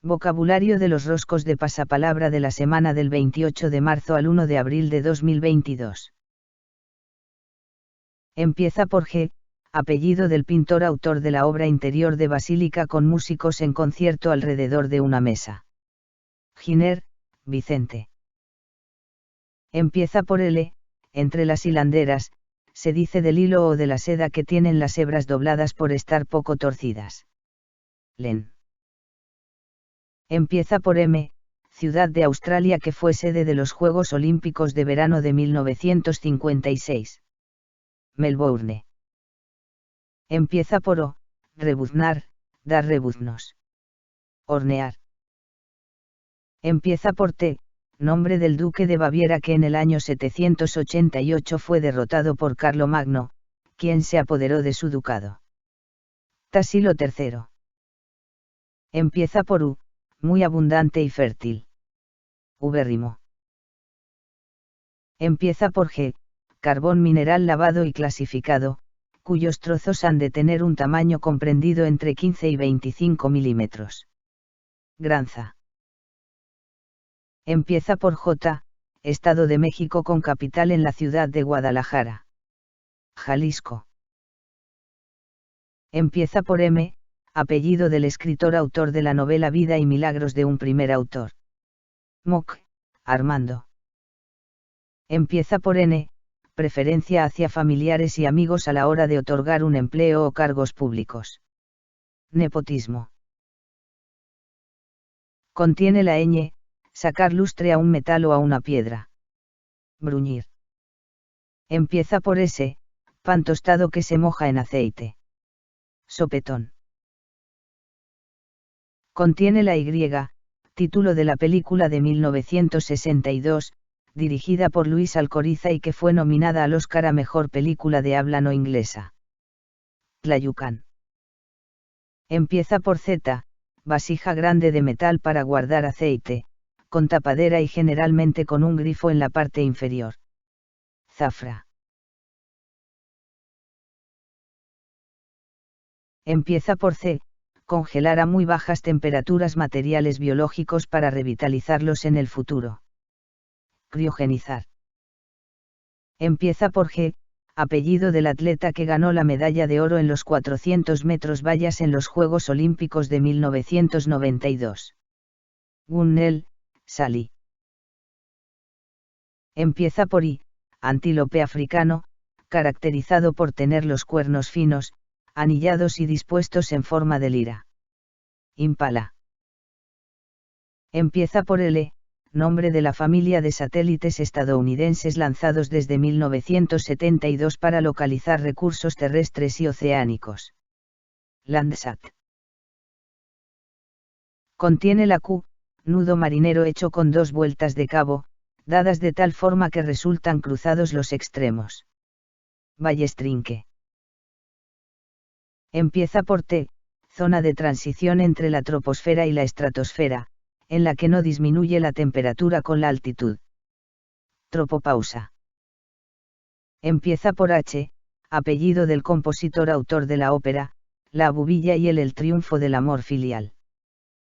Vocabulario de los roscos de pasapalabra de la semana del 28 de marzo al 1 de abril de 2022. Empieza por G, apellido del pintor autor de la obra interior de Basílica con músicos en concierto alrededor de una mesa. Giner, Vicente. Empieza por L, entre las hilanderas, se dice del hilo o de la seda que tienen las hebras dobladas por estar poco torcidas. Len. Empieza por M, ciudad de Australia que fue sede de los Juegos Olímpicos de Verano de 1956. Melbourne. Empieza por O, rebuznar, dar rebuznos. Hornear. Empieza por T, nombre del duque de Baviera que en el año 788 fue derrotado por Carlomagno, quien se apoderó de su ducado. Tasilo III. Empieza por U, muy abundante y fértil. Ubérrimo. Empieza por G, carbón mineral lavado y clasificado, cuyos trozos han de tener un tamaño comprendido entre 15 y 25 milímetros. Granza. Empieza por J, Estado de México con capital en la ciudad de Guadalajara. Jalisco. Empieza por M, apellido del escritor autor de la novela Vida y Milagros de un primer autor. Moc, Armando. Empieza por N, preferencia hacia familiares y amigos a la hora de otorgar un empleo o cargos públicos. Nepotismo. Contiene la ñ, sacar lustre a un metal o a una piedra. Bruñir. Empieza por S, pan tostado que se moja en aceite. Sopetón. Contiene la Y, título de la película de 1962, dirigida por Luis Alcoriza y que fue nominada al Oscar a Mejor Película de Habla No Inglesa. Tlayucan. Empieza por Z, vasija grande de metal para guardar aceite, con tapadera y generalmente con un grifo en la parte inferior. Zafra. Empieza por C, congelar a muy bajas temperaturas materiales biológicos para revitalizarlos en el futuro. Criogenizar. Empieza por G, apellido del atleta que ganó la medalla de oro en los 400 metros vallas en los Juegos Olímpicos de 1992. Gunnell, Sally. Empieza por I, antílope africano, caracterizado por tener los cuernos finos, anillados y dispuestos en forma de lira. Impala. Empieza por L, nombre de la familia de satélites estadounidenses lanzados desde 1972 para localizar recursos terrestres y oceánicos. Landsat. Contiene la Q, nudo marinero hecho con 2 vueltas de cabo, dadas de tal forma que resultan cruzados los extremos. Ballestrinque. Empieza por T, zona de transición entre la troposfera y la estratosfera, en la que no disminuye la temperatura con la altitud. Tropopausa. Empieza por H, apellido del compositor autor de la ópera, La Bubilla y el triunfo del amor filial.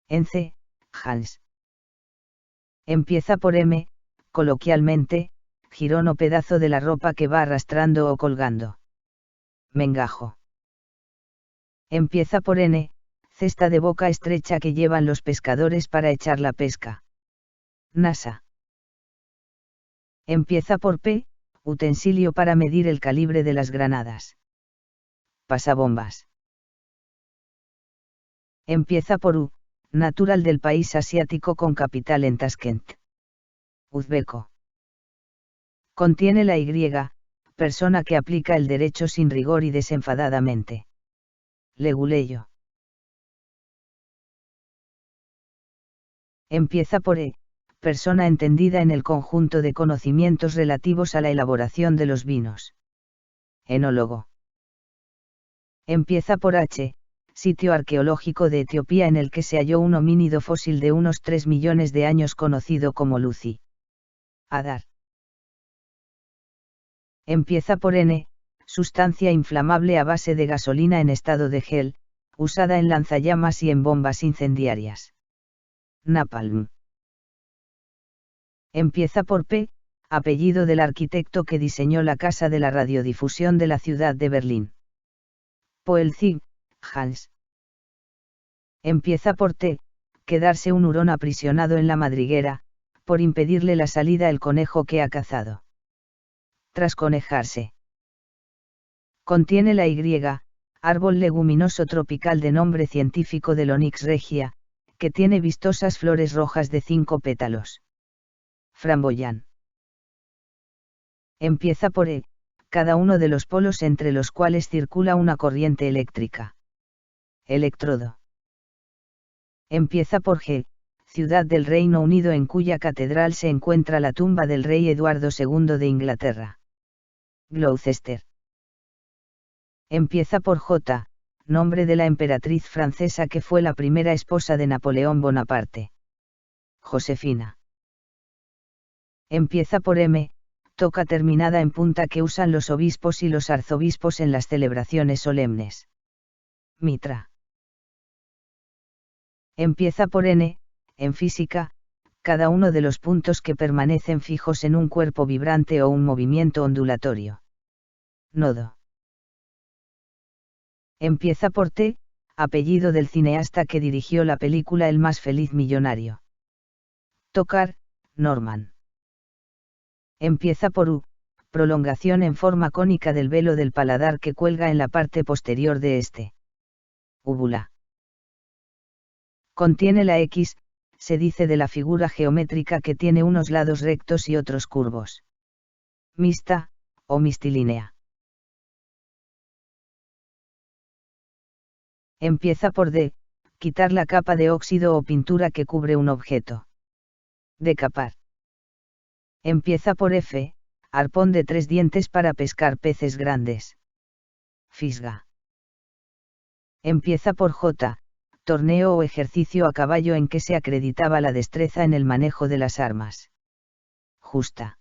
En C, Hans. Empieza por M, coloquialmente, jirón o pedazo de la ropa que va arrastrando o colgando. Mengajo. Empieza por N, cesta de boca estrecha que llevan los pescadores para echar la pesca. NASA. Empieza por P, utensilio para medir el calibre de las granadas. Pasabombas. Empieza por U, natural del país asiático con capital en Tashkent. Uzbeko. Contiene la Y, persona que aplica el derecho sin rigor y desenfadadamente. Leguleyo. Empieza por E, persona entendida en el conjunto de conocimientos relativos a la elaboración de los vinos. Enólogo. Empieza por H, sitio arqueológico de Etiopía en el que se halló un homínido fósil de unos 3 millones de años conocido como Lucy. Hadar. Empieza por N, sustancia inflamable a base de gasolina en estado de gel, usada en lanzallamas y en bombas incendiarias. Napalm. Empieza por P, apellido del arquitecto que diseñó la casa de la radiodifusión de la ciudad de Berlín. Poelzig, Hans. Empieza por T, quedarse un hurón aprisionado en la madriguera, por impedirle la salida el conejo que ha cazado. Trasconejarse. Contiene la Y, árbol leguminoso tropical de nombre científico del Onyx regia, que tiene vistosas flores rojas de 5 pétalos. Framboyán. Empieza por E, cada uno de los polos entre los cuales circula una corriente eléctrica. Electrodo. Empieza por G, ciudad del Reino Unido en cuya catedral se encuentra la tumba del rey Eduardo II de Inglaterra. Gloucester. Empieza por J, nombre de la emperatriz francesa que fue la primera esposa de Napoleón Bonaparte. Josefina. Empieza por M, toca terminada en punta que usan los obispos y los arzobispos en las celebraciones solemnes. Mitra. Empieza por N, en física, cada uno de los puntos que permanecen fijos en un cuerpo vibrante o un movimiento ondulatorio. Nodo. Empieza por T, apellido del cineasta que dirigió la película El más feliz millonario. Tocar, Norman. Empieza por U, prolongación en forma cónica del velo del paladar que cuelga en la parte posterior de este. Úvula. Contiene la X, se dice de la figura geométrica que tiene unos lados rectos y otros curvos. Mixta, o mistilínea. Empieza por D, quitar la capa de óxido o pintura que cubre un objeto. Decapar. Empieza por F, arpón de 3 dientes para pescar peces grandes. Fisga. Empieza por J, torneo o ejercicio a caballo en que se acreditaba la destreza en el manejo de las armas. Justa.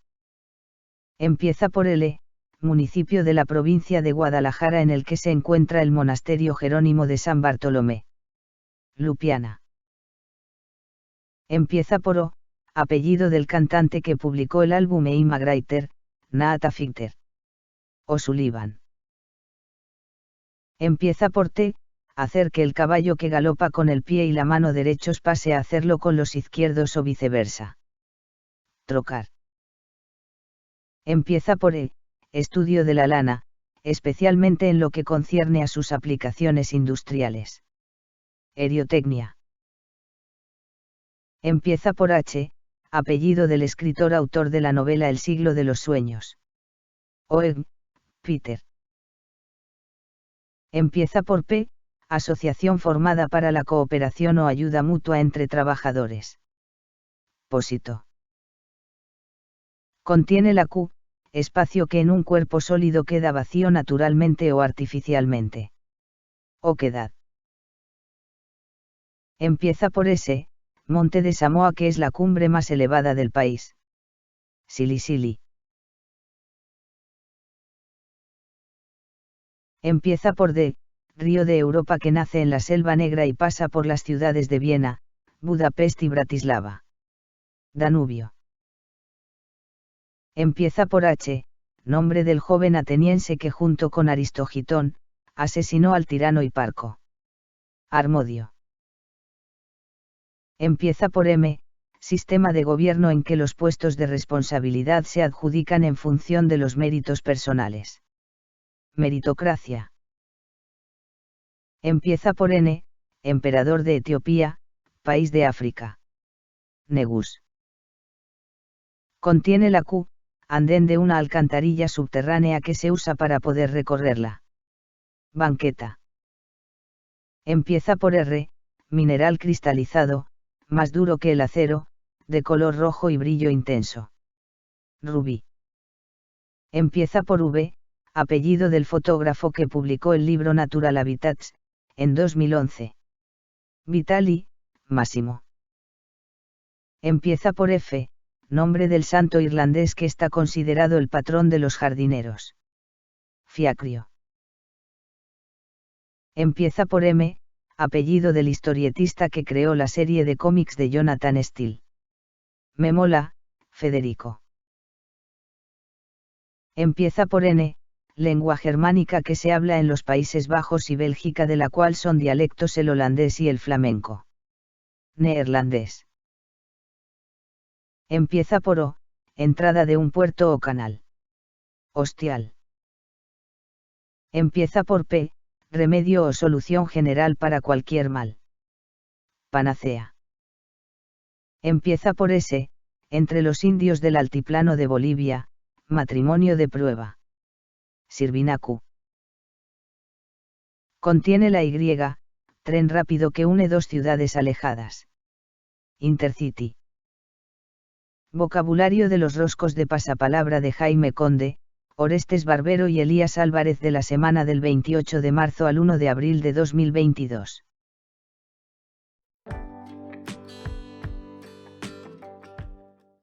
Empieza por L, municipio de la provincia de Guadalajara en el que se encuentra el monasterio Jerónimo de San Bartolomé. Lupiana. Empieza por O, apellido del cantante que publicó el álbum Eima Greiter, Naata Fighter. O'Sullivan. Empieza por T, hacer que el caballo que galopa con el pie y la mano derechos pase a hacerlo con los izquierdos o viceversa. Trocar. Empieza por E, estudio de la lana, especialmente en lo que concierne a sus aplicaciones industriales. Heriotecnia. Empieza por H, apellido del escritor autor de la novela El siglo de los sueños. Oeg, Peter. Empieza por P, asociación formada para la cooperación o ayuda mutua entre trabajadores. Pósito. Contiene la Q, espacio que en un cuerpo sólido queda vacío naturalmente o artificialmente. Oquedad. Empieza por S, Monte de Samoa que es la cumbre más elevada del país. Silisili. Empieza por D, río de Europa que nace en la Selva Negra y pasa por las ciudades de Viena, Budapest y Bratislava. Danubio. Empieza por H, nombre del joven ateniense que junto con Aristogitón, asesinó al tirano Hiparco. Harmodio. Empieza por M, sistema de gobierno en que los puestos de responsabilidad se adjudican en función de los méritos personales. Meritocracia. Empieza por N, emperador de Etiopía, país de África. Negus. Contiene la Q, andén de una alcantarilla subterránea que se usa para poder recorrerla. Banqueta. Empieza por R, mineral cristalizado, más duro que el acero, de color rojo y brillo intenso. Rubí. Empieza por V, apellido del fotógrafo que publicó el libro Natural Habitats, en 2011. Vitali, Massimo. Empieza por F, nombre del santo irlandés que está considerado el patrón de los jardineros. Fiacrio. Empieza por M, apellido del historietista que creó la serie de cómics de Jonathan Steele. Me mola, Federico. Empieza por N, lengua germánica que se habla en los Países Bajos y Bélgica, de la cual son dialectos el holandés y el flamenco. Neerlandés. Empieza por O, entrada de un puerto o canal. Hostial. Empieza por P, remedio o solución general para cualquier mal. Panacea. Empieza por S, entre los indios del altiplano de Bolivia, matrimonio de prueba. Sirvinacu. Contiene la Y, tren rápido que une dos ciudades alejadas. Intercity. Vocabulario de los roscos de pasapalabra de Jaime Conde, Orestes Barbero y Elías Álvarez de la semana del 28 de marzo al 1 de abril de 2022.